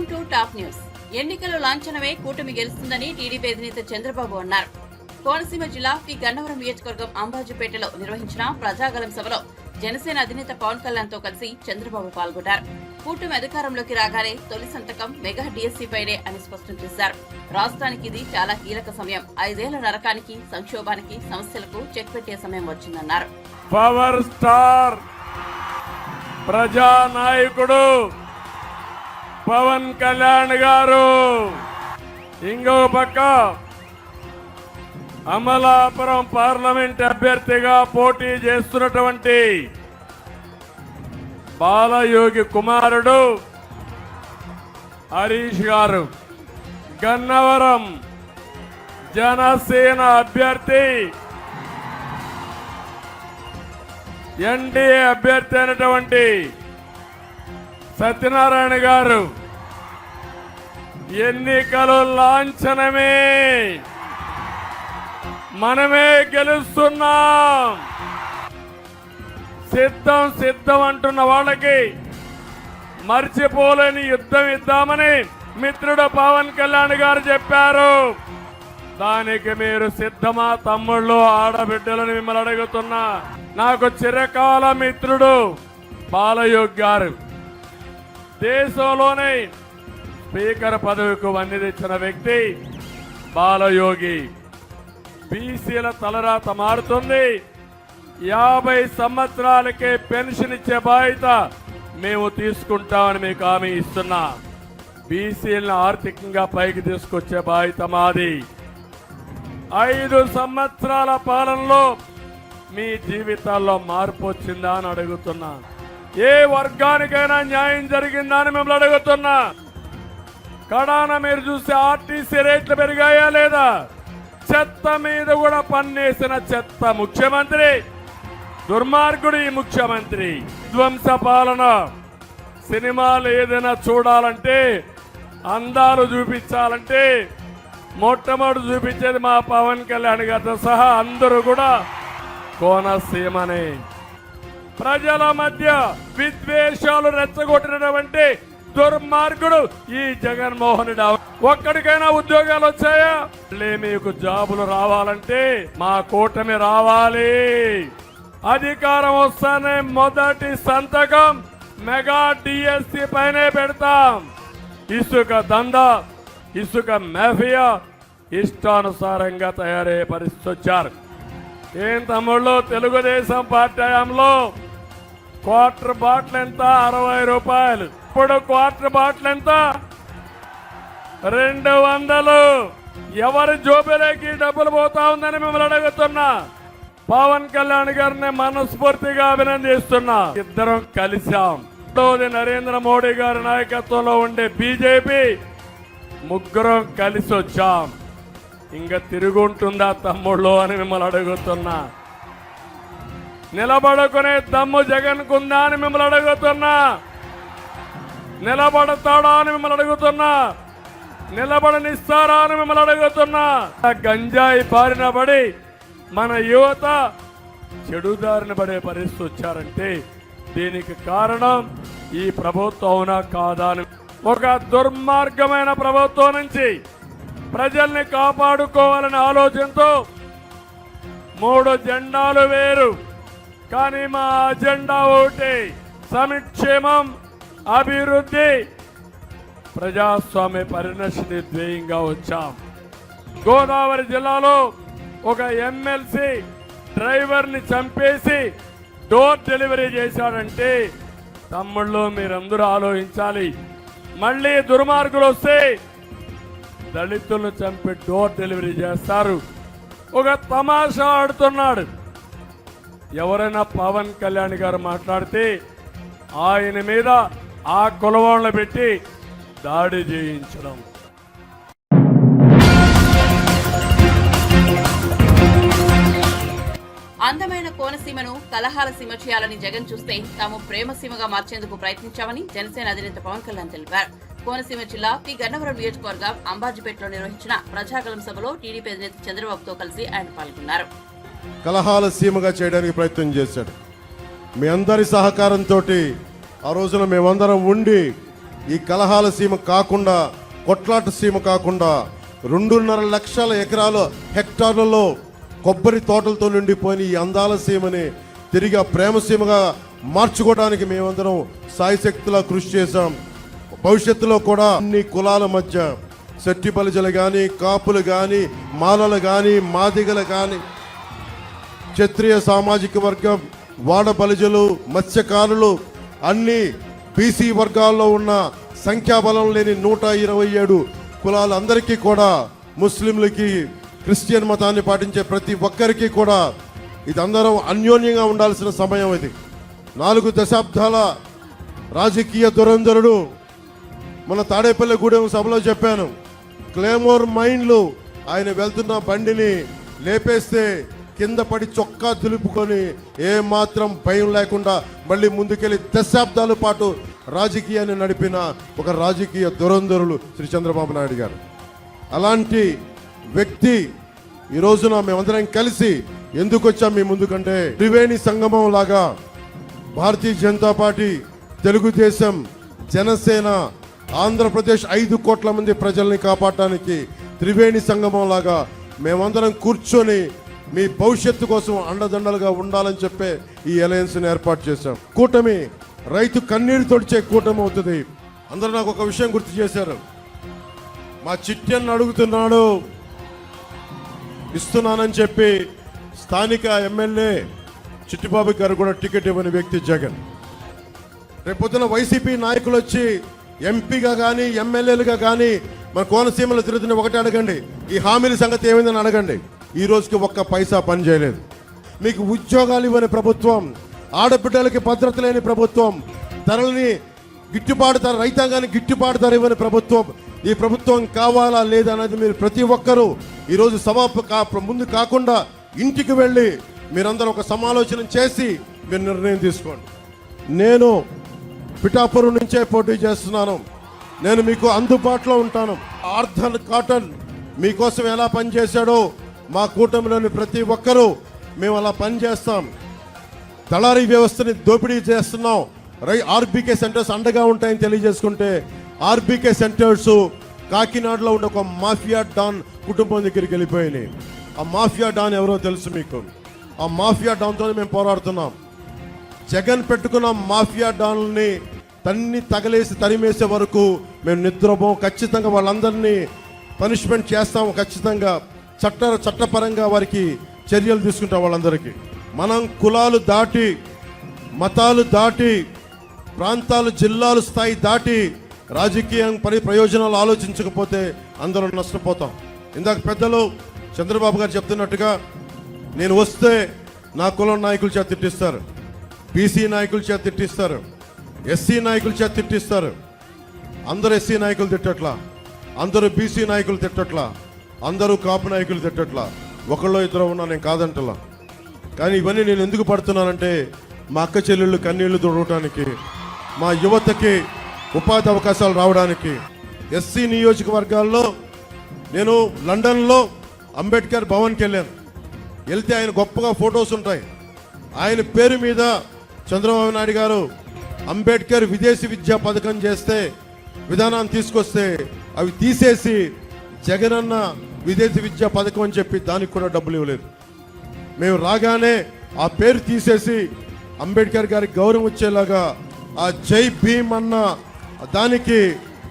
Welcome to top news. ఎన్నికల లాంఛనమే కూటమి గెలుస్తుందని టీడీపీ అధినేత చంద్రబాబు అన్నారు. కోనసీమ జిల్లా పి గన్నవరం నియోజకవర్గం అంబాజీపేటలో నిర్వహించిన ప్రజాగళం సభలో జనసేన అధినేత పవన్ కళ్యాణ్ తో కలిసి చంద్రబాబు పాల్గొన్నారు. కూటమి అధికారంలోకి రాగానే తొలి సంతకం మెగా డిఎస్సీ పైనే అని స్పష్టం చేశారు. రాష్ట్రానికి ఇది చాలా కీలక సమయం. 5 ఏళ్ల నరకానికి, సంక్షోభానికి, సమస్యలకు చెక్ పెట్టే సమయం వచ్చిందన్నారు. పవర్ స్టార్ ప్రజానాయకుడు పవన్ కళ్యాణ్ గారు ఇంకో పక్క అమలాపురం పార్లమెంట్ అభ్యర్థిగా పోటీ చేస్తున్నటువంటి బాలయోగి కుమారుడు హరీష్ గారు, గన్నవరం జనసేన అభ్యర్థి ఎన్డీఏ అభ్యర్థి అయినటువంటి సత్యనారాయణ గారు ఎన్నికలు లాంఛనమే, మనమే గెలుస్తున్నాం, సిద్ధం అంటున్న వాళ్ళకి మర్చిపోలేని యుద్ధం ఇద్దామని మిత్రుడు పవన్ కళ్యాణ్ గారు చెప్పారు. దానికి మీరు సిద్ధమా తమ్ముళ్ళు, ఆడబిడ్డలను మిమ్మల్ని అడుగుతున్నా. నాకు చిరకాల మిత్రుడు బాలయోగి గారు, దేశంలోనే స్పీకర్ పదవికి వన్నె తెచ్చిన వ్యక్తి బాలయోగి. బీసీల తలరాత మారుతుంది. 50 సంవత్సరాలకే పెన్షన్ ఇచ్చే బాధ్యత మేము తీసుకుంటామని మీకు హామీ ఇస్తున్నా. బీసీలను ఆర్థికంగా పైకి తీసుకొచ్చే బాధ్యత మాది. 5 సంవత్సరాల పాలనలో మీ జీవితాల్లో మార్పు వచ్చిందా అని అడుగుతున్నా. ఏ వర్గానికైనా న్యాయం జరిగిందా అని మిమ్మల్ని అడుగుతున్నా. కడాన మీరు చూస్తే ఆర్టీసీ రేట్లు పెరిగాయా లేదా? చెత్త మీద కూడా పన్నేసిన చెత్త ముఖ్యమంత్రి, దుర్మార్గుడు ఈ ముఖ్యమంత్రి. ధ్వంస పాలన. సినిమాలు ఏదైనా చూడాలంటే, అందాలు చూపించాలంటే మొట్టమొదటి చూపించేది మా పవన్ కళ్యాణ్ గారితో సహా అందరూ కూడా కోనసీమనే. ప్రజల మధ్య విద్వేషాలు రెచ్చగొట్టినటువంటి దుర్మార్గుడు ఈ జగన్మోహన్ రెడ్డి. ఒక్కడికైనా ఉద్యోగాలు వచ్చాయా? మీకు జాబులు రావాలంటే మా కూటమి రావాలి. అధికారం వస్తానే మొదటి సంతకం మెగా డిఎస్సీ పైనే పెడతాం. ఇసుక దందా, ఇసుక మాఫియా ఇష్టానుసారంగా తయారయ్యే పరిస్థితి వచ్చారు. ఏం తమ్ముళ్ళు, తెలుగుదేశం పార్టీ హయాంలో క్వార్టర్ బాటిల్ ఎంత? 60 రూపాయలు. ఇప్పుడు క్వార్టర్ బాటిల్ ఎంత? 200. ఎవరి జోబులోకి డబ్బులు పోతా ఉందని మిమ్మల్ని అడుగుతున్నా. పవన్ కళ్యాణ్ గారిని మనస్ఫూర్తిగా అభినందిస్తున్నా. ఇద్దరం కలిశాం. నరేంద్ర మోడీ గారి నాయకత్వంలో ఉండే బీజేపీ ముగ్గురం కలిసి వచ్చాం. ఇంకా తిరుగుంటుందా తమ్ముళ్ళు అని మిమ్మల్ని అడుగుతున్నా. నిలబడుకునే దమ్ము జగన్ కుందా అని మిమ్మల్ని అడుగుతున్నా. నిలబడతాడా అని మిమ్మల్ని అడుగుతున్నా. నిలబడనిస్తారా అని మిమ్మల్ని అడుగుతున్నా. గంజాయి బారిన పడి మన యువత చెడుదారిన పడే పరిస్థితి వచ్చారంటే దీనికి కారణం ఈ ప్రభుత్వం అవునా కాదా అని. ఒక దుర్మార్గమైన ప్రభుత్వం నుంచి ప్రజల్ని కాపాడుకోవాలనే ఆలోచనతో 3 జెండాలు వేరు, కానీ మా అజెండా ఒకటి: సంక్షేమం, అభివృద్ధి, ప్రజాస్వామ్య పరిరక్షణ ధ్యేయంగా వచ్చాం. గోదావరి జిల్లాలో ఒక ఎమ్మెల్సీ డ్రైవర్ని చంపేసి డోర్ డెలివరీ చేశాడంటే తమ్ముళ్ళు మీరందరూ ఆలోచించాలి. మళ్ళీ దుర్మార్గులు వస్తే దళితులను చంపి డోర్ డెలివరీ చేస్తారు. ఒక తమాషా ఆడుతున్నాడు. ఎవరైనా పవన్ కళ్యాణ్ గారు మాట్లాడితే ఆయన మీద ఆ కులవాళ్ళను పెట్టి దాడి చేయించడం. అందమైన కోనసీమను కలహాల సీమ చేయాలని జగన్ చూస్తే తాము ప్రేమ సీమగా మార్చేందుకు ప్రయత్నించామని జనసేన అధినేత పవన్ కళ్యాణ్ తెలిపారు. కోనసీమ జిల్లా పి గన్నవరం నియోజకవర్గం అంబాజీపేటలో నిర్వహించిన ప్రజాగళం సభలో టీడీపీ అధినేత చంద్రబాబుతో కలిసి ఆయన పాల్గొన్నారు. కలహాల సీమగా చేయడానికి ప్రయత్నం చేశాడు. మీ అందరి సహకారంతో ఆ రోజున మేమందరం ఉండి ఈ కలహాల సీమ కాకుండా, కొట్లాట సీమ కాకుండా 2.5 లక్షల ఎకరాల హెక్టార్లలో కొబ్బరి తోటలతో నిండిపోయిన ఈ అందాల సీమని తిరిగి ప్రేమ సీమగా మార్చుకోవడానికి మేమందరం సాయశక్తిలా కృషి చేశాం. భవిష్యత్తులో కూడా అన్ని కులాల మధ్య శెట్టి బలిజలు కానీ, కాపులు కానీ, మాలలు కానీ, మాదిగలు కానీ, క్షత్రియ సామాజిక వర్గం, వాడ బలిజలు, మత్స్యకారులు, అన్ని బీసీ వర్గాల్లో ఉన్న సంఖ్యాబలం లేని 127 కులాలందరికీ కూడా, ముస్లింలకి, క్రిస్టియన్ మతాన్ని పాటించే ప్రతి ఒక్కరికి కూడా ఇదందరం అన్యోన్యంగా ఉండాల్సిన సమయం ఇది. 4 దశాబ్దాల రాజకీయ దురంధరుడు మన తాడేపల్లిగూడెం సభలో చెప్పాను. క్లేమోర్ మైన్లు ఆయన వెళ్తున్న బండిని లేపేస్తే కింద పడి చొక్కా దులుపుకొని ఏమాత్రం భయం లేకుండా మళ్ళీ ముందుకెళ్ళి దశాబ్దాల పాటు రాజకీయాన్ని నడిపిన ఒక రాజకీయ దురంధరులు శ్రీ చంద్రబాబు నాయుడు గారు. అలాంటి వ్యక్తి ఈ రోజున మేమందరం కలిసి ఎందుకు వచ్చాం మీ ముందుకంటే, త్రివేణి సంగమం లాగా భారతీయ జనతా పార్టీ, తెలుగుదేశం, జనసేన, ఆంధ్రప్రదేశ్ 5 కోట్ల మంది ప్రజల్ని కాపాడటానికి త్రివేణి సంగమం లాగా మేమందరం కూర్చొని మీ భవిష్యత్తు కోసం అండదండలుగా ఉండాలని చెప్పే ఈ అలయన్స్ని ఏర్పాటు చేశాం. కూటమి రైతు కన్నీరు తొడిచే కూటమి అవుతుంది. అందరూ నాకు ఒక విషయం గుర్తు చేశారు. మా చిట్టెన్ను అడుగుతున్నాడు, ఇస్తున్నానని చెప్పి స్థానిక ఎమ్మెల్యే చిట్టిబాబు గారు కూడా టికెట్ ఇవ్వని వ్యక్తి జగన్. రేపొద్దున వైసీపీ నాయకులు వచ్చి ఎంపీగా కానీ, ఎమ్మెల్యేలుగా కానీ మన కోనసీమలో తిరుగుతున్న ఒకటి అడగండి, ఈ హామీల సంగతి ఏమైందని అడగండి. ఈ రోజుకి ఒక్క పైసా పని చేయలేదు. మీకు ఉద్యోగాలు ఇవ్వని ప్రభుత్వం, ఆడబిడ్డలకి భద్రత లేని ప్రభుత్వం, ధరలని గిట్టుబాటు ధర, రైతాంగానికి గిట్టుబాటు ధర ఇవ్వని ప్రభుత్వం. ఈ ప్రభుత్వం కావాలా లేదా అనేది మీరు ప్రతి ఒక్కరూ ఈరోజు ముందు కాకుండా ఇంటికి వెళ్ళి మీరందరూ ఒక సమాలోచన చేసి మీరు నిర్ణయం తీసుకోండి. నేను పిఠాపురం నుంచే పోటీ చేస్తున్నాను. నేను మీకు అందుబాటులో ఉంటాను. ఆర్థర్ కాటన్ మీకోసం ఎలా పనిచేశాడో మా కూటమిలోని ప్రతి ఒక్కరూ మేము అలా పనిచేస్తాం. దళారీ వ్యవస్థని దోపిడీ చేస్తున్నాం. ఆర్బీకే సెంటర్స్ అండగా ఉంటాయని తెలియజేసుకుంటే, ఆర్బీకే సెంటర్స్ కాకినాడలో ఉండే ఒక మాఫియా డాన్ కుటుంబం దగ్గరికి వెళ్ళిపోయినాయి. ఆ మాఫియా డాన్ ఎవరో తెలుసు మీకు. ఆ మాఫియా డాన్తో మేము పోరాడుతున్నాం. జగన్ పెట్టుకున్న మాఫియా డాన్లని తగలేసి తరిమేసే వరకు మేము నిద్రపోం. ఖచ్చితంగా వాళ్ళందరినీ పనిష్మెంట్ చేస్తాము. ఖచ్చితంగా చట్టపరంగా వారికి చర్యలు తీసుకుంటాం. వాళ్ళందరికీ మనం కులాలు దాటి, మతాలు దాటి, ప్రాంతాలు, జిల్లాలు స్థాయి దాటి రాజకీయం ప్రయోజనాలు ఆలోచించకపోతే అందరం నష్టపోతాం. ఇందాక పెద్దలు చంద్రబాబు గారు చెప్తున్నట్టుగా, నేను వస్తే నా కులం నాయకుల చేత తిట్టిస్తారు, బీసీ నాయకుల చేత తిట్టిస్తారు, ఎస్సీ నాయకుల చేత తిట్టిస్తారు. అందరూ ఎస్సీ నాయకులు తిట్టట్లా, అందరూ బీసీ నాయకులు తిట్టట్లా, అందరూ కాపు నాయకులు తిట్టట్లా. ఒకళ్ళో ఇద్దరు ఉన్నా నేను కాదంటలా. కానీ ఇవన్నీ నేను ఎందుకు పడుతున్నానంటే, మా అక్క చెల్లెళ్ళు కన్నీళ్లు తుడవటానికి, మా యువతకి ఉపాధి అవకాశాలు రావడానికి. ఎస్సీ నియోజకవర్గాల్లో నేను లండన్లో అంబేద్కర్ భవన్కి వెళ్ళాను. వెళ్తే ఆయన గొప్పగా ఫొటోస్ ఉంటాయి. ఆయన పేరు మీద చంద్రబాబు నాయుడు గారు అంబేద్కర్ విదేశీ విద్యా పథకం చేస్తే, విధానాన్ని తీసుకొస్తే అవి తీసేసి జగనన్న విదేశీ విద్యా పథకం అని చెప్పి దానికి కూడా డబ్బులు ఇవ్వలేదు. మేము రాగానే ఆ పేరు తీసేసి అంబేద్కర్ గారికి గౌరవం ఇచ్చేలాగా, ఆ జై భీమ్ అన్న దానికి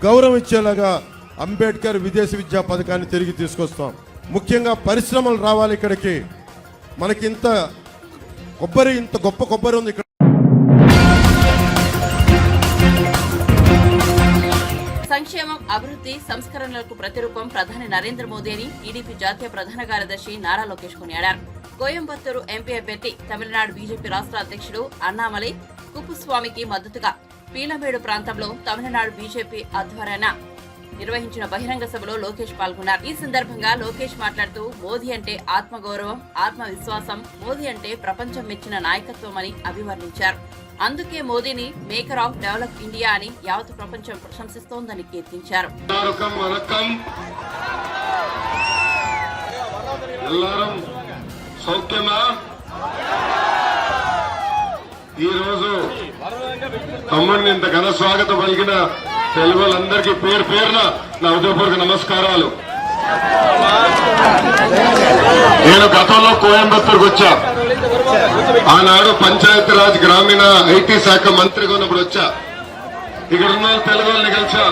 గౌరవం ఇచ్చేలాగా అంబేద్కర్ విదేశీ విద్యా పథకాన్ని తిరిగి తీసుకొస్తాం. ముఖ్యంగా పరిశ్రమలు రావాలి ఇక్కడికి. మనకి ఇంత గొప్ప కొబ్బరి ఉంది ఇక్కడ. సంక్షేమం, అభివృద్ధి, సంస్కరణలకు ప్రతిరూపం ప్రధాని నరేంద్ర మోదీ అని టీడీపీ జాతీయ ప్రధాన కార్యదర్శి నారా లోకేష్ కొనియాడారు. కోయంబత్తూరు ఎంపీ అభ్యర్థి, తమిళనాడు బీజేపీ రాష్ట్ర అధ్యక్షుడు అన్నామలై కుప్పుస్వామికి మద్దతుగా పీలమేడు ప్రాంతంలో తమిళనాడు బీజేపీ ఆధ్వర్యాన నిర్వహించిన బహిరంగ సభలో లోకేష్ పాల్గొన్నారు. ఈ సందర్భంగా లోకేష్ మాట్లాడుతూ, మోదీ అంటే ఆత్మగౌరవం, ఆత్మవిశ్వాసం, మోదీ అంటే ప్రపంచం మెచ్చిన నాయకత్వం అని అభివర్ణించారు. అందుకే మోదీని మేకర్ ఆఫ్ డెవలప్ ఇండియా అని యావత్ ప్రపంచం ప్రశంసిస్తోందని కీర్తించారు. ఈ రోజు తమ్ముడిని ఇంత ఘన స్వాగతం పలికిన తెలుగు వాళ్ళందరికీ పేరు పేరున నా హృదయపూర్వక నమస్కారాలు. నేను గతంలో కోయంబత్తూరుకు వచ్చా. ఆనాడు పంచాయతీరాజ్ గ్రామీణ ఐటీ శాఖ మంత్రిగా ఉన్నప్పుడు వచ్చా. ఇక్కడ ఉన్న తెలుగు వాళ్ళని కలిసా,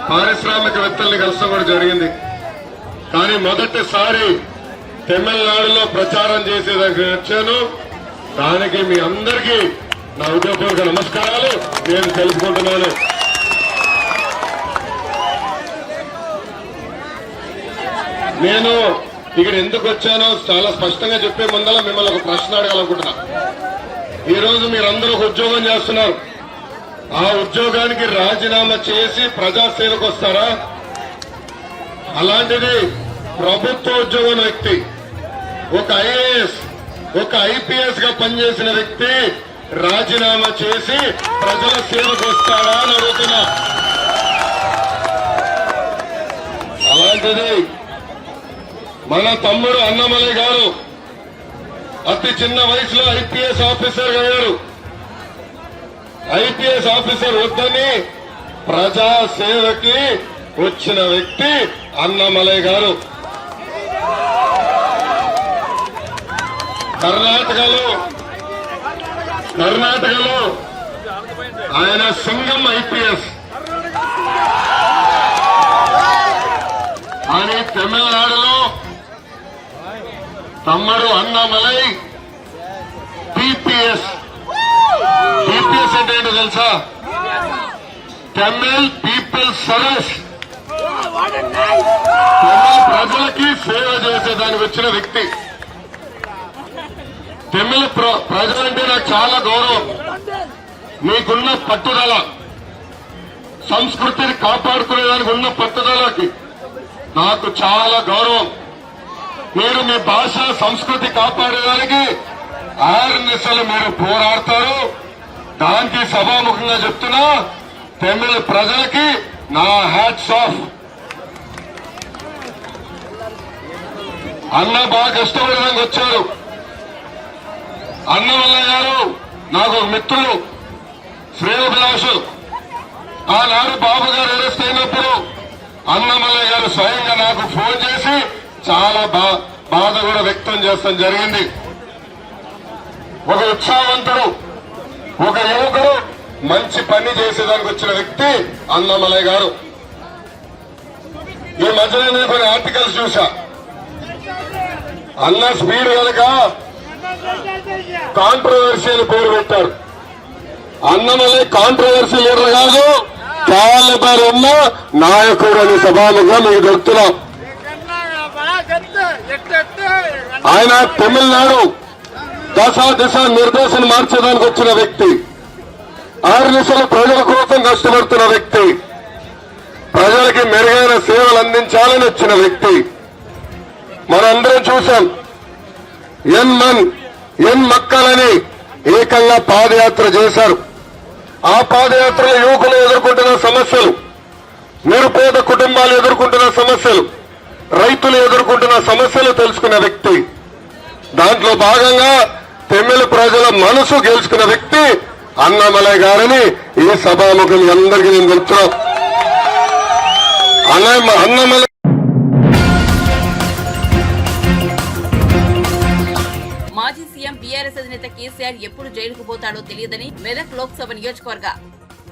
పారిశ్రామికవేత్తల్ని కలిసా కూడా జరిగింది. కానీ మొదటిసారి తమిళనాడులో ప్రచారం చేసేదానికి వచ్చాను. దానికి మీ అందరికీ నా హృదయపూర్వక నమస్కారాలు నేను తెలుసుకుంటున్నాను. నేను ఇక్కడ ఎందుకు వచ్చానో చాలా స్పష్టంగా చెప్పే ముందర మిమ్మల్ని ఒక ప్రశ్న అడగాలనుకుంటున్నా. ఈ రోజు మీరందరూ ఒక ఉద్యోగం చేస్తున్నారు. ఆ ఉద్యోగానికి రాజీనామా చేసి ప్రజాసేవకు వస్తారా? అలాంటిది ప్రభుత్వ ఉద్యోగం వ్యక్తి, ఒక ఐఏఎస్, ఒక ఐపీఎస్ గా పనిచేసిన వ్యక్తి రాజీనామా చేసి ప్రజల సేవకు వస్తాడా అని అడుగుతున్నా. అలాంటిది మన తమ్ముడు అన్నమలై గారు అతి చిన్న వయసులో ఐపీఎస్ ఆఫీసర్ అయ్యారు. ఐపీఎస్ ఆఫీసర్ వద్దని ప్రజా సేవకి వచ్చిన వ్యక్తి అన్నమలై గారు. కర్ణాటకలో ఆయన సింగం ఐపీఎస్ అని, తమిళనాడులో తమ్ముడు అన్నమలై పీపీఎస్. పీపీఎస్ అంటే ఏంటో తెలుసా? Tamil people service. తమిళ ప్రజలకి సేవ చేసేదానికి వచ్చిన వ్యక్తి. తమిళ ప్రజలంటే నాకు చాలా గౌరవం. మీకున్న పట్టుదల, సంస్కృతిని కాపాడుకునేదానికి ఉన్న పట్టుదలకి నాకు చాలా గౌరవం. మీరు మీ భాష సంస్కృతి కాపాడేదానికి ఆర్నిసలు మీరు పోరాడతారు. దానికి సభాముఖంగా చెప్తున్నా, తమిళ ప్రజలకి నా హ్యాట్స్ ఆఫ్. అన్న బాగా కష్టపడడానికి వచ్చారు. అన్నమలై గారు నాకు ఒక మిత్రులు, శ్రేయోభిలాషు. ఆనాడు బాబు గారు అరెస్ట్ అయినప్పుడు అన్నమలై గారు స్వయంగా నాకు ఫోన్ చేసి చాలా బాధ కూడా వ్యక్తం చేస్తాం జరిగింది. ఒక ఉత్సాహవంతుడు, ఒక యువకుడు, మంచి పని చేసేదానికి వచ్చిన వ్యక్తి అన్నమలై గారు. ఈ మధ్యలో నేను కొన్ని ఆర్టికల్స్ చూసా. అన్న స్పీడ్ కనుక కాంట్రవర్సీ అని పేరు పెట్టారు. అన్నమలై కాంట్రవర్సీ లీడర్ కాదు, క్యాలిబర్ ఉన్న నాయకుడు అని సభాముగా మీకు దొరుకుతున్నాం. ఆయన తమిళనాడు దశ నిర్దేశం మార్చడానికి వచ్చిన వ్యక్తి. 6 నిమిషాలు ప్రజల కోసం కష్టపడుతున్న వ్యక్తి. ప్రజలకి మెరుగైన సేవలు అందించాలని వచ్చిన వ్యక్తి. మనందరం చూశాం. ఎన్ మక్కలని ఏకంగా పాదయాత్ర చేశారు. ఆ పాదయాత్రలో యువకులు ఎదుర్కొంటున్న సమస్యలు, నిరుపేద కుటుంబాలు ఎదుర్కొంటున్న సమస్యలు, రైతులు ఎదుర్కొంటున్న సమస్యలు తెలుసుకున్న వ్యక్తి. దాంట్లో భాగంగా తమిళ ప్రజల మనసు గెలుచుకున్న వ్యక్తి అన్నమలై గారని ఈ సభాముఖం అందరికీ నేను చెప్తున్నా. అన్నమలై మాజీ సీఎం బీఆర్ఎస్ అధినేత కేసీఆర్ ఎప్పుడు జైలుకు పోతాడో తెలియదని మెదక్ లోక్సభ నియోజకవర్గ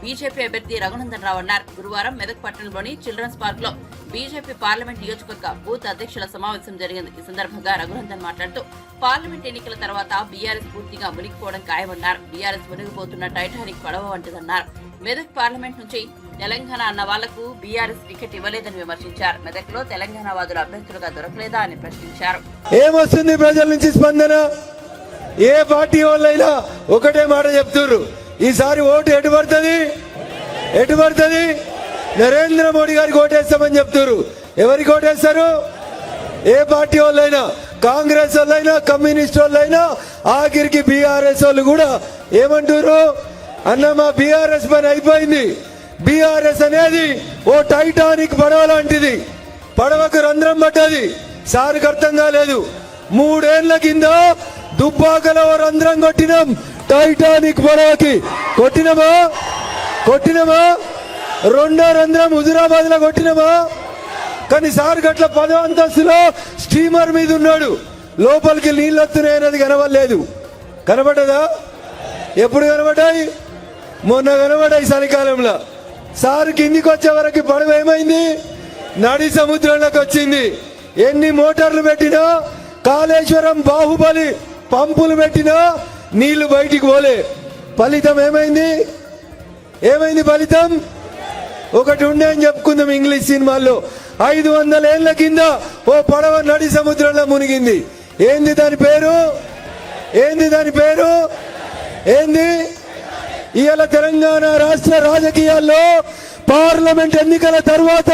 బీజేపీ అభ్యర్థి రఘునందన్ రావు అన్నారు. గురువారం మెదక్ పట్టణంలోని చిల్డ్రన్స్ పార్క్ లో బీజేపీ పార్లమెంట్ నియోజకవర్గ బూత్ అధ్యక్షుల సమావేశం జరిగింది. ఈ సందర్భంగా రఘునందన్ మాట్లాడుతూ పార్లమెంట్ ఎన్నికల తర్వాత బీఆర్ఎస్ పూర్తిగా మునిగిపోవడం ఖాయమన్నారు. బీఆర్ఎస్ మునిగిపోతున్న టైటానిక్ పడవ వంటిదన్నారు. మెదక్ పార్లమెంట్ నుంచి తెలంగాణ అన్న వాళ్లకు బీఆర్ఎస్ టికెట్ ఇవ్వలేదని విమర్శించారు. మెదక్ లో తెలంగాణ వాదులు అభ్యర్థులుగా దొరకలేదా అని ప్రశ్నించారు. ఏమొస్తుంది ప్రజల నుంచి స్పందన? ఏ పార్టీ వాళ్ళైనా ఒకటే మాట చెప్తున్నారు, ఈసారి ఓటు ఎటు పడుతుంది? నరేంద్ర మోడీ గారికి ఓటేస్తామని చెప్తున్నారు. ఎవరికి ఓటేస్తారు? ఏ పార్టీ వాళ్ళైనా, కాంగ్రెస్ వాళ్ళైనా, కమ్యూనిస్ట్ వాళ్ళైనా, ఆఖరికి బీఆర్ఎస్ వాళ్ళు కూడా ఏమంటారు? అన్న మా బీఆర్ఎస్ పని అయిపోయింది. బీఆర్ఎస్ అనేది ఓ టైటానిక్ పడవ లాంటిది. పడవకు రంధ్రం పడ్డది, సార్కి అర్థం కాలేదు. 3 ఏళ్ల కింద దుబ్బాకలో రంధ్రం కొట్టినాం టైటానిక్ పడవకి. కొట్టినమా? రెండో రంధ్రం హుజురాబాద్ లో కొట్టినమా? కానీ సార్ గట్ల 10వ అంతస్తులో స్టీమర్ మీద ఉన్నాడు, లోపలికి నీళ్ళు వస్తున్నాయన్నది కనబడలేదు. కనబడ్డదా? ఎప్పుడు కనబడ్డాయి? మొన్న కనబడ్డాయి చలికాలంలో. సార్ కిందికి వచ్చే వరకు పడవ ఏమైంది? నడి సముద్రంలోకి వచ్చింది. ఎన్ని మోటార్లు పెట్టినా, కాళేశ్వరం బాహుబలి పంపులు పెట్టినా నీళ్లు బయటికి పోలే. ఫలితం ఏమైంది? ఏమైంది ఫలితం? ఒకటి ఉండే అని చెప్పుకుందాం ఇంగ్లీష్ సినిమాల్లో, 500 ఏళ్ల కింద ఓ పడవ నడి సముద్రంలో మునిగింది. ఏంది దాని పేరు? ఏంది దాని పేరు? ఏంది? ఇవాళ తెలంగాణ రాష్ట్ర రాజకీయాల్లో పార్లమెంట్ ఎన్నికల తర్వాత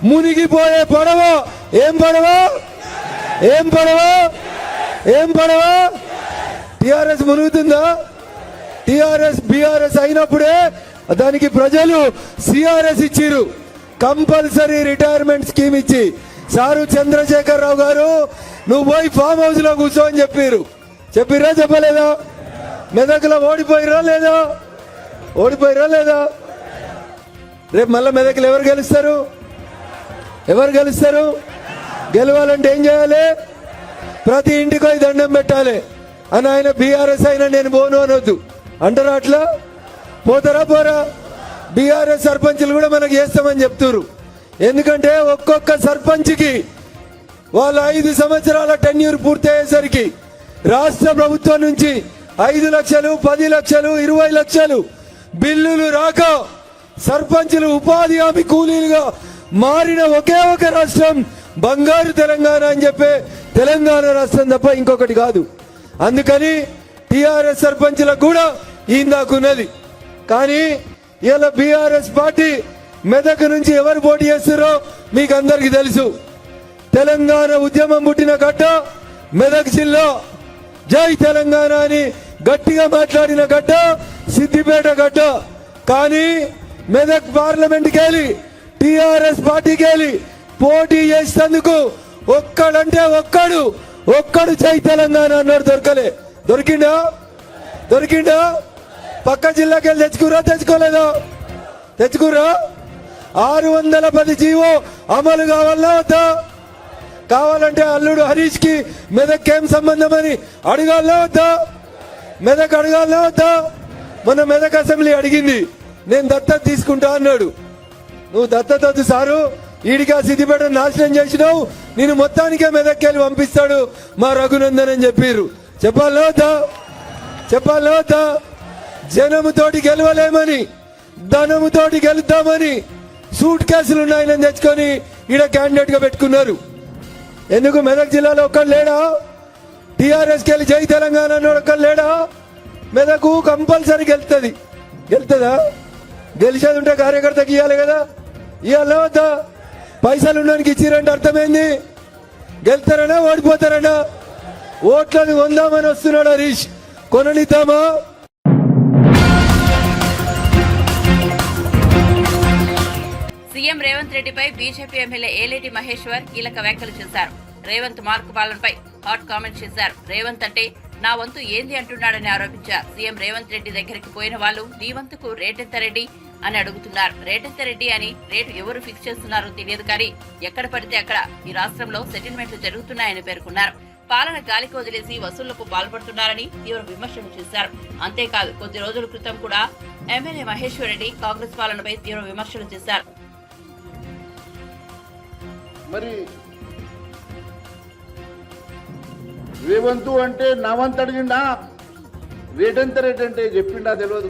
మునిగిపోయే పడవ ఏం పడవ? ఏం పడవ? ఏం పడవ? టిఆర్ఎస్ మునుగుతుందా? టిఆర్ఎస్ బిఆర్ఎస్ అయినప్పుడే దానికి ప్రజలు సిఆర్ఎస్ ఇచ్చిరు, కంపల్సరీ రిటైర్మెంట్ స్కీమ్ ఇచ్చి. సారు చంద్రశేఖర్ రావు గారు నువ్వు పోయి ఫామ్ హౌస్ లో కూర్చో అని చెప్పిర్రా చెప్పలేదా? మెదక్లో ఓడిపోయిరా లేదా? ఓడిపోయిరా లేదా? రేపు మళ్ళీ మెదక్లు ఎవరు గెలుస్తారు? ఎవరు గెలుస్తారు? గెలవాలంటే ఏం చేయాలి? ప్రతి ఇంటికి పోయి దండం పెట్టాలి. అని ఆయన బీఆర్ఎస్ అయినా నేను పోను అనొద్దు అంటారా? అట్లా పోతారా? పోరా? బీఆర్ఎస్ సర్పంచ్లు కూడా మనకు చేస్తామని చెప్తున్నారు. ఎందుకంటే ఒక్కొక్క సర్పంచ్కి వాళ్ళ 5 సంవత్సరాల టెన్యూర్ పూర్తయ్యేసరికి రాష్ట్ర ప్రభుత్వం నుంచి 5 లక్షలు, 10 లక్షలు, 20 లక్షలు బిల్లులు రాక సర్పంచులు ఉపాధి హామీ కూలీలుగా మారిన ఒకే ఒక రాష్ట్రం బంగారు తెలంగాణ అని చెప్పే తెలంగాణ రాష్ట్రం తప్ప ఇంకొకటి కాదు. అందుకని టిఆర్ఎస్ సర్పంచులకు కూడా ఇందాకున్నది. కానీ ఇలా బీఆర్ఎస్ పార్టీ మెదక్ నుంచి ఎవరు పోటీ చేస్తారో మీకు అందరికీ తెలుసు. తెలంగాణ ఉద్యమం పుట్టిన గడ్డ మెదక్ జిల్లా, జై తెలంగాణ అని గట్టిగా మాట్లాడిన గడ్డ సిద్దిపేట గడ్డ. కానీ మెదక్ పార్లమెంట్కి వెళ్ళి టిఆర్ఎస్ పార్టీకి వెళ్ళి పోటీ చేసేందుకు ఒక్కడంటే ఒక్కడు జై తెలంగాణ అన్నాడు. దొరికిండా? దొరికిండా? పక్క జిల్లాకి వెళ్ళి తెచ్చుకోలేదా? తెచ్చుకురా? 610 జీవో అమలు కావాలా వద్దా? కావాలంటే అల్లుడు హరీష్ కి మెదక్ ఏం సంబంధం అని అడగాలా వద్దా? మెదక్ అడగాలా వద్దా? మన మెదక్ అసెంబ్లీ అడిగింది, నేను దత్తత తీసుకుంటా అన్నాడు. నువ్వు దత్తత వద్దు సారు, ఈడిగా సిద్దిపేట నాశనం చేసినావు, నేను మొత్తానికే మెదక్కి వెళ్ళి పంపిస్తాడు మా రఘునందన్ అని చెప్పారు. చెప్పాలా వద్దా? చెప్పాలా వద్దా? జనముతోటి గెలవలేమని, ధనముతోటి గెలుద్దామని సూట్ కేసులు ఉన్నాయని తెచ్చుకొని ఈడ క్యాండిడేట్ గా పెట్టుకున్నారు. ఎందుకు మెదక్ జిల్లాలో ఒక్కడు లేడా? టిఆర్ఎస్కి వెళ్ళి జై తెలంగాణ అన్నాడు ఒక్కడు లేడా? మెదకు కంపల్సరీ గెలుతుందా? గెలిచేది ఉంటే కార్యకర్తకి ఇవ్వాలి కదా, ఇవ్వాలా వద్దా? పైసలు ఉండడానికి ఇచ్చిరంటే అర్థమైంది. గెలుతారనా ఓడిపోతారనా? ఓట్లను కొందామని వస్తున్నాడు హరీష్, కొననిద్దామా? సీఎం రేవంత్ రెడ్డిపై బీజేపీ ఎమ్మెల్యే ఏలేటి మహేశ్వర్ కీలక వ్యాఖ్యలు చేశారు. రేవంత్ మార్కు పాలనపై హాట్ కామెంట్ చేశారు. రేవంత్ అంటే నా వంతు ఏంది అంటున్నాడని ఆరోపించారు. సీఎం రేవంత్ రెడ్డి దగ్గరికి పోయిన వాళ్ళు నీ వంతుకు రేటెంత రెడ్డి అని అడుగుతున్నారు. రేటెంత రెడ్డి అని రేటు ఎవరు ఫిక్స్ చేస్తున్నారో తెలియదు, కానీ ఎక్కడ పడితే అక్కడ ఈ రాష్ట్రంలో సెటిల్మెంట్లు జరుగుతున్నాయని పేర్కొన్నారు. పాలన గాలికి వదిలేసి వసూళ్లకు పాల్పడుతున్నారని తీవ్ర విమర్శలు చేశారు. అంతేకాదు, కొద్ది రోజుల క్రితం కూడా ఎమ్మెల్యే మహేశ్వర్ రెడ్డి కాంగ్రెస్ పాలనపై తీవ్ర విమర్శలు చేశారు. మరి రేవంతు అంటే నా వంతు అడిగిండా? రేటెంత రేట్ అంటే చెప్పిండా తెలియదు.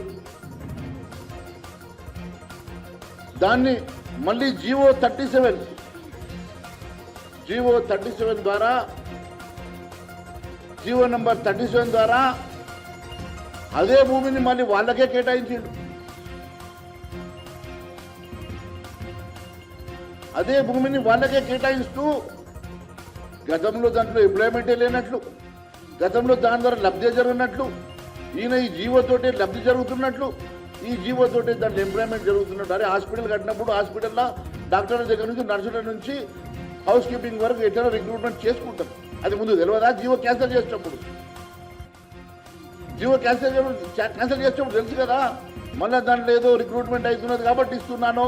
దాన్ని మళ్ళీ జీవో 37 ద్వారా, జీవో నంబర్ 37 ద్వారా అదే భూమిని మళ్ళీ వాళ్ళకే కేటాయించిండు. అదే భూమిని వాళ్ళకే కేటాయిస్తూ గతంలో దాంట్లో ఎంప్లాయ్మెంటే లేనట్లు, గతంలో దాని ద్వారా లబ్ధి జరిగినట్లు, ఈయన ఈ జీవోతోటే లబ్ధి జరుగుతున్నట్లు, ఈ జీవోతోటే దాంట్లో ఎంప్లాయ్మెంట్ జరుగుతున్నట్టు. అరే హాస్పిటల్ కట్టినప్పుడు హాస్పిటల్లో డాక్టర్ల దగ్గర నుంచి, నర్సుల నుంచి, హౌస్ కీపింగ్ వరకు ఎట్లా రిక్రూట్మెంట్ చేసుకుంటాం. అది ముందు తెలియదా? జీవో క్యాన్సిల్ చేసేటప్పుడు తెలుసు కదా. మళ్ళీ దాంట్లో ఏదో రిక్రూట్మెంట్ అవుతున్నది కాబట్టి ఇస్తున్నాను,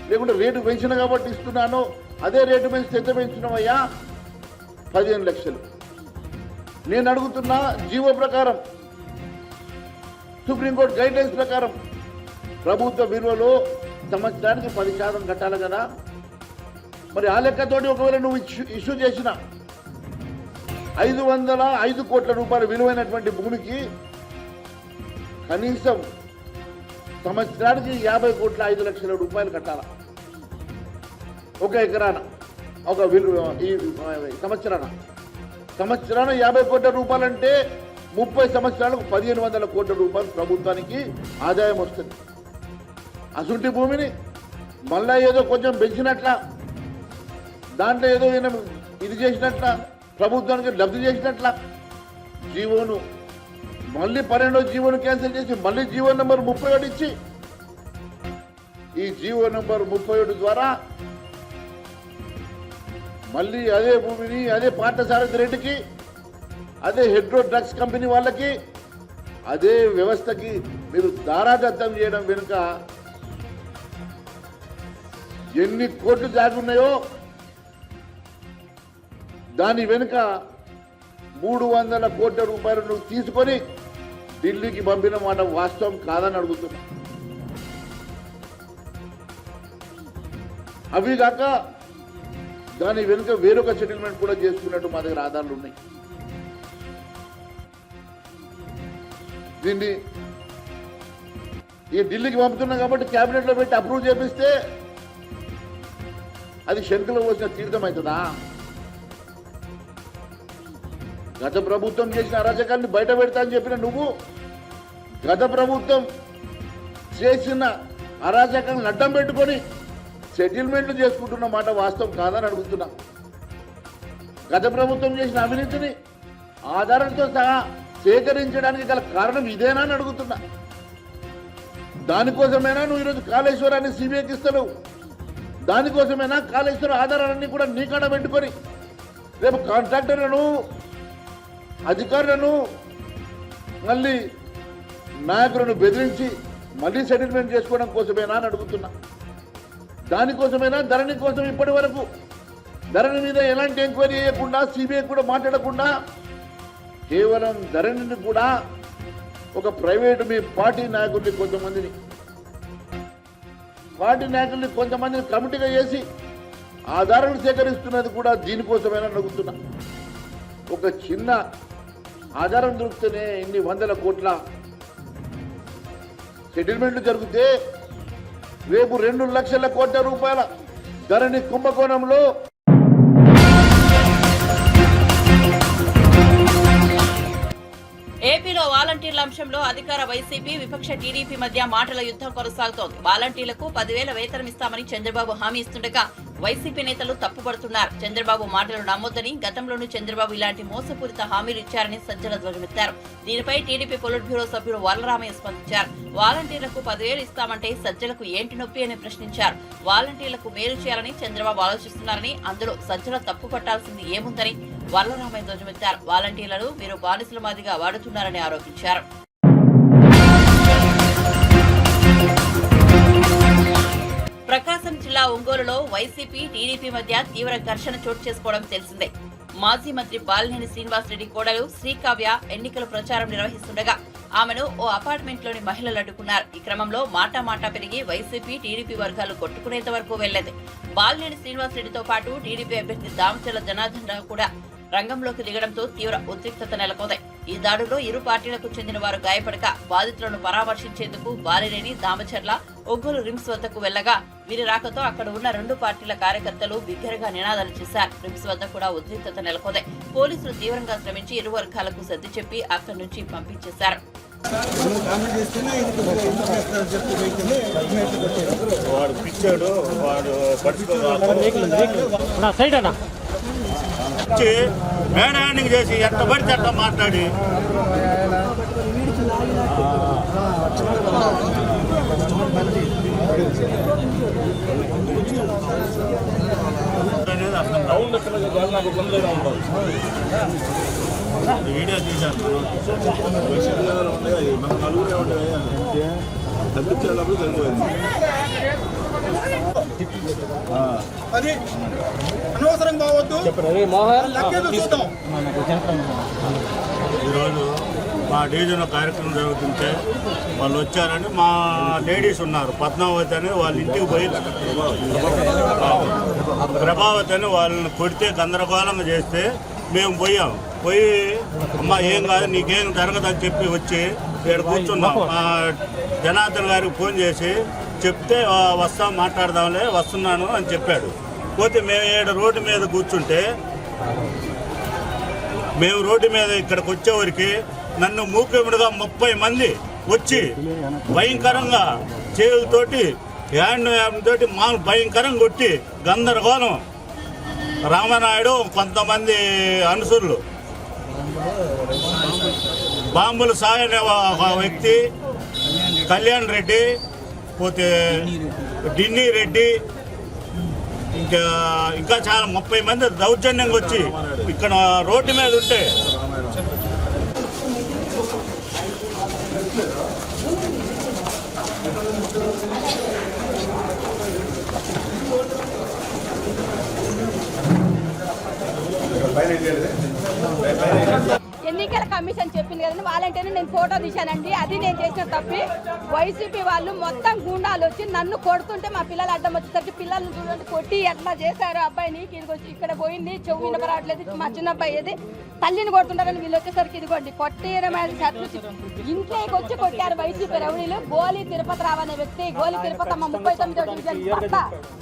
లేకుంటే రేటు పెంచిన కాబట్టి ఇస్తున్నాను. అదే రేటు పెంచితే ఎంత పెంచినామయ్యా? 15 లక్షలు. నేను అడుగుతున్నా, జీవో ప్రకారం, సుప్రీంకోర్టు గైడ్లైన్స్ ప్రకారం ప్రభుత్వ విలువలో సంవత్సరానికి 10% కట్టాలి కదా. మరి ఆ లెక్కతోటి ఒకవేళ నువ్వు ఇష్యూ చేసిన 505 కోట్ల రూపాయల విలువైనటువంటి భూమికి కనీసం సంవత్సరానికి 50 కోట్ల 5 లక్షల రూపాయలు కట్టాలా ఒక ఎకరాన, ఒక విలువ. ఈ సంవత్సరాన 50 కోట్ల రూపాయలు అంటే 30 సంవత్సరాలకు 1500 కోట్ల రూపాయలు ప్రభుత్వానికి ఆదాయం వస్తుంది. అసుంటి భూమిని మళ్ళా ఏదో కొంచెం పెంచినట్ల, దాంట్లో ఏదో ఇది చేసినట్ల, ప్రభుత్వానికి లబ్ధి చేసినట్ల జీవోను మళ్ళీ 12వ జీవోను క్యాన్సిల్ చేసి మళ్ళీ జీవో నెంబర్ 37 ఇచ్చి, ఈ జీవో నెంబర్ 37 ద్వారా మళ్ళీ అదే భూమిని అదే పార్థసారథి రెడ్డికి, అదే హెడ్రో డ్రగ్స్ కంపెనీ వాళ్ళకి, అదే వ్యవస్థకి మీరు దారాదత్తం చేయడం వెనుక ఎన్ని కోట్లు జాగున్నాయో దాని వెనుక 300 కోట్ల రూపాయలు నువ్వు తీసుకొని ఢిల్లీకి పంపిన మాట వాస్తవం కాదని అడుగుతున్నా. అవి కాక దాని వెనుక వేరొక సెటిల్మెంట్ కూడా చేసుకున్నట్టు మా దగ్గర ఆధారాలు ఉన్నాయి. దీన్ని ఈ ఢిల్లీకి పంపుతున్నాం కాబట్టి క్యాబినెట్ లో పెట్టి అప్రూవ్ చేపిస్తే అది శంకులో వచ్చిన తీర్థం అవుతుందా? గత ప్రభుత్వం చేసిన అరాచకాన్ని బయట పెడతా అని చెప్పిన నువ్వు గత ప్రభుత్వం చేసిన అరాచకాలను అడ్డం పెట్టుకొని సెటిల్మెంట్లు చేసుకుంటున్న మాట వాస్తవం కాదని అడుగుతున్నా. గత ప్రభుత్వం చేసిన అవినీతిని ఆధారంతో సహా సేకరించడానికి గల కారణం ఇదేనా అని అడుగుతున్నా. దానికోసమైనా నువ్వు ఈరోజు కాళేశ్వరాన్ని సిబిఐకి ఇస్తావు? దానికోసమైనా కాళేశ్వరం ఆధారాలన్నీ కూడా నీ కాడ పెట్టుకొని రేపు కాంట్రాక్టర్లను, అధికారులను, మళ్ళీ నాయకులను బెదిరించి మళ్ళీ సెటిల్మెంట్ చేసుకోవడం కోసమేనా అని అడుగుతున్నా. దానికోసమైనా ధరణి కోసం ఇప్పటి వరకు ధరణి మీద ఎలాంటి ఎంక్వైరీ చేయకుండా, సిబిఐ కూడా మాట్లాడకుండా కేవలం ధరణిని కూడా ఒక ప్రైవేటు మీ పార్టీ నాయకుల్ని కొంతమందిని కమిటీగా చేసి ఆధారాలు సేకరిస్తున్నది కూడా దీనికోసమైనా అడుగుతున్నా. ఒక చిన్న ఆధారం దొరికితేనే ఇన్ని 100 కోట్ల సెటిల్మెంట్లు జరిగితే రేపు 2 లక్షల కోట్ల రూపాయల ధరణి కుంభకోణంలో ఏపీలో వాలంటీర్ల అంశంలో అధికార వైసీపీ, విపక్ష టీడీపీ మధ్య మాటల యుద్ధం కొనసాగుతోంది. వాలంటీర్లకు 10,000 వేతనం ఇస్తామని చంద్రబాబు హామీ ఇస్తుండగా వైసీపీ నేతలు తప్పుపడుతున్నారు. చంద్రబాబు మాటలు నమ్మొద్దని, గతంలోనూ చంద్రబాబు ఇలాంటి మోసపూరిత హామీలు ఇచ్చారని సజ్జల ధ్వజమెత్తారు. దీనిపై టీడీపీ పొలిట్ బ్యూరో సభ్యుడు వరలరామయ్య స్పందించారు. వాలంటీర్లకు 10,000 ఇస్తామంటే సజ్జలకు ఏంటి నొప్పి అని ప్రశ్నించారు. వాలంటీర్లకు మేలు చేయాలని చంద్రబాబు ఆలోచిస్తున్నారని, అందులో సజ్జల తప్పు పట్టాల్సింది ఏముందని వరలరామయ్య ధ్వజమెత్తారు. వాలంటీర్లను మీరు బానిసల మాదిగా వాడుతున్నారని ఆరోపించారు. ప్రకాశం జిల్లా ఒంగోలులో వైసీపీ, టీడీపీ మధ్య తీవ్ర ఘర్షణ చోటు చేసుకోవడం తెలిసిందే. మాజీ మంత్రి బాలినేని శ్రీనివాసరెడ్డి కోడలు శ్రీకావ్య ఎన్నికల ప్రచారం నిర్వహిస్తుండగా ఆమెను ఓ అపార్ట్మెంట్ లోని మహిళలు అడ్డుకున్నారు. ఈ క్రమంలో మాటా పెరిగి వైసీపీ, టీడీపీ వర్గాలు కొట్టుకునేంత వరకు వెళ్లేదు. బాలినేని శ్రీనివాసరెడ్డితో పాటు టీడీపీ అభ్యర్థి దామచర్ల జనార్దన్ రావు కూడా రంగంలోకి దిగడంతో తీవ్ర ఉద్రిక్తత నెలకొంది. ఈ దాడుల్లో ఇరు పార్టీలకు చెందిన వారు గాయపడక బాధితులను పరామర్శించేందుకు బాలినేని, దామచర్ల ఒంగోలు రిమ్స్ వద్దకు వెళ్లగా వీరి రాకతో అక్కడ ఉన్న 2 పార్టీల కార్యకర్తలు బిగ్గరగా నినాదాలు చేశారు. రిమ్స్ వద్ద కూడా ఉద్రిక్తత నెలకొంది. పోలీసులు తీవ్రంగా శ్రమించి ఇరు వర్గాలకు సర్ది చెప్పి అక్కడి నుంచి పంపించేశారు. వాడు పిచ్చాడు, వాడు మేడ హ్యాండింగ్ చేసి ఎంత పడితే అట్లా మాట్లాడి వీడియో తీశాను. మన నలుగురే ఉండేది అది అనవసరం కావద్దు. ఈరోజు మా డివిజన్లో కార్యక్రమం జరుగుతుంటే వాళ్ళు వచ్చారని మా లేడీస్ ఉన్నారు, పద్మావతి అని వాళ్ళ ఇంటికి పోయి ప్రభావతి అని వాళ్ళని కొడితే గందరగోళంగా చేస్తే మేము పోయి అమ్మ ఏం కాదు నీకేం జరగదని చెప్పి వచ్చి ఇక్కడ కూర్చున్నాం. జనార్దన్ గారికి ఫోన్ చేసి చెప్తే వస్తాం మాట్లాడదాంలే వస్తున్నాను అని చెప్పాడు. పోతే మేము రోడ్డు మీద కూర్చుంటే మేము రోడ్డు మీద ఇక్కడికి వచ్చేవరికి నన్ను మూకుముడిగా 30 మంది వచ్చి భయంకరంగా చేతులతోటి హ్యాండ్ తోటి భయంకరంగా కొట్టి గందరగోళం. రామనాయుడు కొంతమంది అనుసరులు, బాంబుల సాయి అనే ఒక వ్యక్తి, కళ్యాణ్ రెడ్డి, పోతే డిన్నీ రెడ్డి, ఇంకా చాలా 30 మంది దౌర్జన్యంగా వచ్చి ఇక్కడ రోడ్డు మీద ఉంటే ఎన్నికల కమిషన్ చెప్పింది కదండి, వాలంటీర్ని నేను ఫోటో తీశానండి. అది నేను చేసిన తప్పి వైసీపీ వాళ్ళు మొత్తం గుండాలు వచ్చి నన్ను కొడుతుంటే మా పిల్లలు అడ్డం వచ్చేసరికి పిల్లల్ని చూడండి కొట్టి ఎట్లా చేశారు. అబ్బాయిని వచ్చి ఇక్కడ పోయింది, చెవు వినపరాట్లేదు. మా చిన్న అబ్బాయి ఏది తల్లిని కొడుతుంటారని వీళ్ళు వచ్చేసరికి ఇదిగోండి కొట్టేయడమైన చెట్లు ఇంట్లోకి వచ్చి కొట్టారు వైసీపీ రౌడీలు. గోలి తిరుపతి రావు అనే వ్యక్తి, గోలి తిరుపతి అమ్మ 39వ డివిజన్ భర్త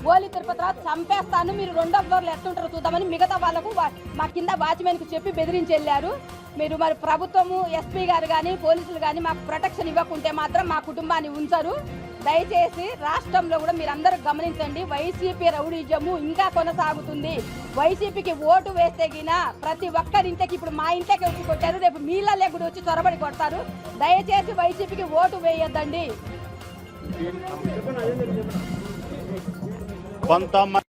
గోలి తిరుపతి రావు చంపేస్తాను, మీరు 2వ ఫ్లోర్లో ఎట్లుంటారో చూద్దామని మిగతా వాళ్ళకు మా కింద వాచ్మెన్కి చెప్పి బెదిరించి వెళ్ళారు. మీరు మరి ప్రభుత్వము ఎస్పీ గారు కానీ పోలీసులు కానీ మాకు ప్రొటెక్షన్ ఇవ్వకుంటే మాత్రం మా కుటుంబాన్ని ఉంచరు. దయచేసి రాష్ట్రంలో కూడా మీరందరూ గమనించండి, వైసీపీ రౌడీజము ఇంకా కొనసాగుతుంది. వైసీపీకి ఓటు వేస్తే గిన ప్రతి ఒక్కరింటికి, ఇప్పుడు మా ఇంట్లోకి వచ్చి కొట్టారు, రేపు మీళ్ళే కూడా వచ్చి చొరబడి కొడతారు. దయచేసి వైసీపీకి ఓటు వేయొద్దండి. కొంతమంది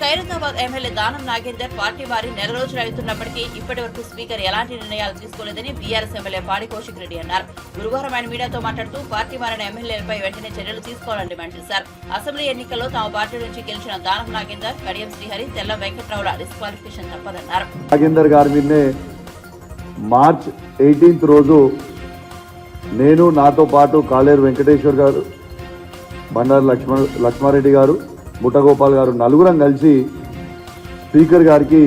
ఖైరతాబాద్ ఎమ్మెల్యే దానం నాగేందర్ పార్టీ మారి నెల రోజులు అవుతున్నప్పటికీ ఇప్పటి వరకు స్పీకర్ ఎలాంటి నిర్ణయాలు తీసుకోలేదని బీఆర్ఎస్ ఎమ్మెల్యే పాడి కౌశిక్ రెడ్డి అన్నారు. గురువారం ఆయన మీడియాతో మాట్లాడుతూ పార్టీ మారిన ఎమ్మెల్యేలపై వెంటనే చర్యలు తీసుకోవాలని డిమాండ్ చేశారు. అసెంబ్లీ ఎన్నికల్లో తమ పార్టీ నుంచి గెలిచిన దానం నాగేందర్, కడియం శ్రీహరి, తెల్ల వెంకట్రావుల డిస్క్వాలిఫికేషన్ తప్పదన్నారు. నాగేందర్ గారి మీదనే మార్చ్ 18 రోజు నేను, నాతో పాటు కాలేరు వెంకటేశ్వర్ గారు, బండారు లక్ష్మారెడ్డి గారు, ముఠగోపాల్ గారు నలుగురం కలిసి స్పీకర్ గారికి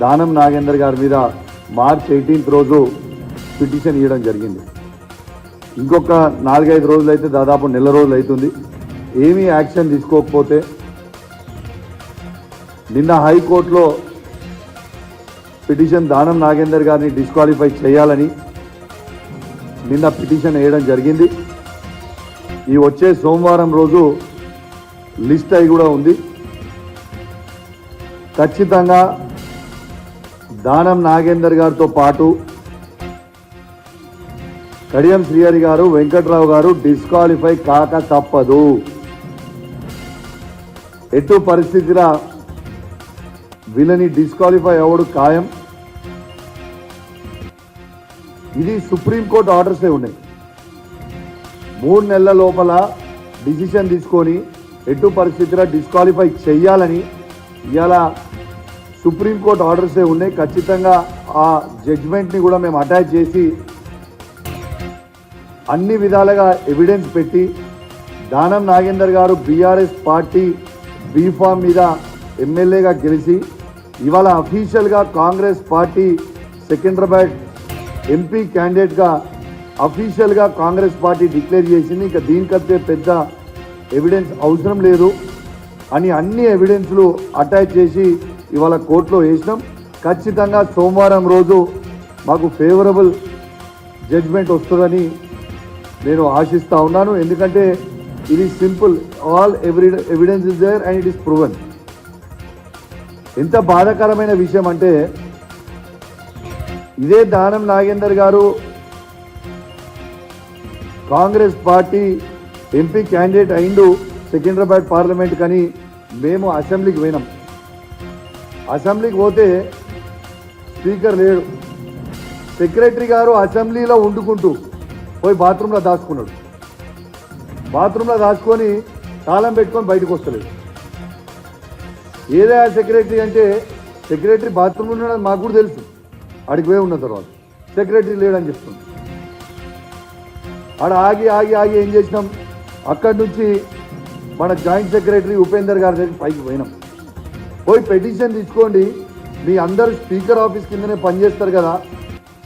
దానం నాగేందర్ గారి మీద మార్చ్ 18 రోజు పిటిషన్ ఇవ్వడం జరిగింది. ఇంకొక 4-5 రోజులు అయితే దాదాపు నెల రోజులు అవుతుంది. ఏమీ యాక్షన్ తీసుకోకపోతే నిన్న హైకోర్టులో పిటిషన్ దానం నాగేందర్ గారిని డిస్క్వాలిఫై చేయాలని నిన్న పిటిషన్ వేయడం జరిగింది. ఈ వచ్చే సోమవారం రోజు లిస్ట్ అయి కూడా ఉంది. ఖచ్చితంగా దానం నాగేందర్ గారితో పాటు కడియం శ్రీహరి గారు, వెంకట్రావు గారు డిస్క్వాలిఫై కాక తప్పదు. ఎటు పరిస్థితిలో వీళ్ళని డిస్క్వాలిఫై అవ్వడు ఖాయం. ఇది సుప్రీంకోర్టు ఆర్డర్సే ఉన్నాయి. 3 నెలల లోపల డిసిషన్ తీసుకొని ఎటు పరిస్థితిలో డిస్క్వాలిఫై చేయాలని ఇవాళ సుప్రీంకోర్టు ఆర్డర్సే ఉన్నాయి. ఖచ్చితంగా ఆ జడ్జ్మెంట్ని కూడా మేము అటాచ్ చేసి అన్ని విధాలుగా ఎవిడెన్స్ పెట్టి దానం నాగేందర్ గారు బీఆర్ఎస్ పార్టీ బీఫామ్ మీద ఎమ్మెల్యేగా గెలిచి ఇవాళ అఫీషియల్గా కాంగ్రెస్ పార్టీ సికింద్రాబాద్ ఎంపీ క్యాండిడేట్గా అఫీషియల్గా కాంగ్రెస్ పార్టీ డిక్లేర్ చేసింది. ఇంకా దీనికంటే పెద్ద ఎవిడెన్స్ అవసరం లేదు అని అన్ని ఎవిడెన్స్లు అటాచ్ చేసి ఇవాళ కోర్టులో వేసినాం. ఖచ్చితంగా సోమవారం రోజు మాకు ఫేవరబుల్ జడ్జ్మెంట్ వస్తుందని నేను ఆశిస్తూ ఉన్నాను. ఎందుకంటే ఇది simple, all evidence is there and it is proven. ఎంత బాధాకరమైన విషయం అంటే ఇదే దానం నాగేందర్ గారు కాంగ్రెస్ పార్టీ ఎంపీ క్యాండిడేట్ అయిండు సికింద్రాబాద్ పార్లమెంట్ కానీ మేము అసెంబ్లీకి పోయినాం. అసెంబ్లీకి పోతే స్పీకర్ లేడు. సెక్రటరీ గారు అసెంబ్లీలో వండుకుంటూ పోయి బాత్రూంలో దాచుకున్నాడు. బాత్రూంలో దాచుకొని తాళం పెట్టుకొని బయటకు వస్తలేదు. ఏదైనా సెక్రటరీ అంటే సెక్రటరీ బాత్రూంలో ఉన్నాడని మాకు కూడా తెలుసు. ఆడికి పోయి ఉన్న తర్వాత సెక్రటరీ లేడని చెప్తున్నాం. ఆడ ఆగి ఆగి ఆగి ఏం చేసినాం, అక్కడి నుంచి మన జాయింట్ సెక్రటరీ ఉపేందర్ గారి దగ్గర పైకి పోయినాం. పోయి పెటిషన్ తీసుకోండి, మీ అందరు స్పీకర్ ఆఫీస్ కిందనే పనిచేస్తారు కదా,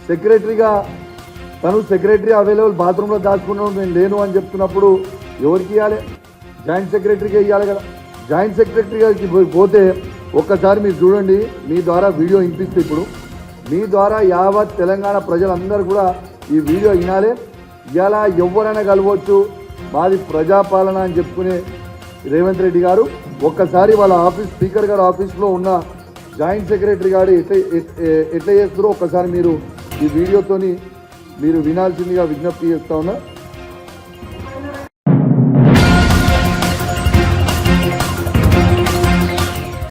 సెక్రటరీగా తను సెక్రటరీ అవైలబుల్ బాత్రూంలో దాచుకున్నాడు నేను లేను అని చెప్తున్నప్పుడు ఎవరికి ఇవ్వాలి? జాయింట్ సెక్రటరీగా ఇవ్వాలి కదా. జాయింట్ సెక్రటరీ గారికి పోతే ఒక్కసారి మీరు చూడండి, మీ ద్వారా వీడియో వినిపిస్తే ఇప్పుడు మీ ద్వారా యావత్ తెలంగాణ ప్రజలందరూ కూడా ఈ వీడియో వినాలి. ఇలా ఎవరైనా కలవచ్చు, మాది ప్రజాపాలన అని చెప్పుకునే రేవంత్ రెడ్డి గారు ఒక్కసారి వాళ్ళ ఆఫీస్ స్పీకర్ గారు ఆఫీస్లో ఉన్న జాయింట్ సెక్రటరీ గారు ఎట్లా చేస్తారో ఒక్కసారి మీరు ఈ వీడియోతోని మీరు వినాల్సిందిగా విజ్ఞప్తి చేస్తా ఉన్నా.